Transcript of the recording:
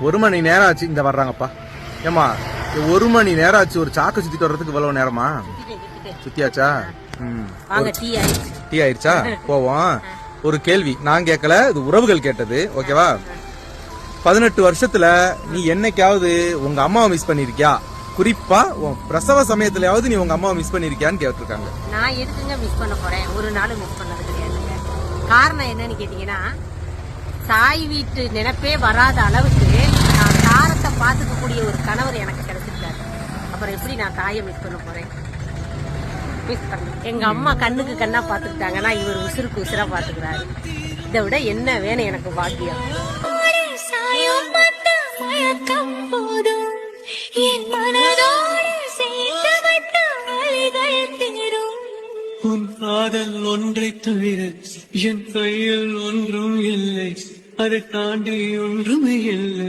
1 மணி நேரம் ஆச்சு. இந்த வர்றாங்கப்பா. ஏமா 1 மணி நேரம் ஆச்சு ஒரு சாக்கு சுத்திட்டு வர்றதுக்கு இவ்வளவு நேரமா? சுத்தியாச்சா? டீ ஆயிடுச்சா? போவோம். ஒரு கேள்வி நான் கேட்கல, இது உறவுகள் கேட்டது. ஓகேவா? 18 வருஷத்துல நீ என்னைக்காவது உங்க அம்மாவை மிஸ் பண்ணிருக்கியா? குறிப்பா பிரசவ சமயத்திலயாவது நீ உங்க அம்மாவை மிஸ் பண்ணிருக்கியான்னு கேட்டிருக்காங்க. நான் எதுக்குங்க மிஸ் பண்ண போறேன்? ஒரு நாள் மிஸ் பண்ணது கிடையாதுங்க. காரணம் என்னன்னு கேட்டீங்கன்னா, தாய் வீட்டு நினைப்பே வராத அளவுக்கு நான் தாரத்தை பாத்துக்கக்கூடிய ஒரு கணவர் எனக்கு கிடைச்சிருக்காரு. அப்புறம் எப்படி நான் தாயை மிஸ் பண்ண போறேன்? மிஸ் பண்ண எங்க அம்மா கண்ணுக்கு கண்ணா பாத்துக்கிட்டாங்கன்னா இவர் உசுருக்கு உசுரா பாத்துக்கிறாரு. இதை விட என்ன வேணும் எனக்கு பாக்கியம்? உன் காதல் ஒன்றை தவிர என் கையில் ஒன்றும் இல்லை, அதை தாண்டி ஒன்றுமே இல்லை.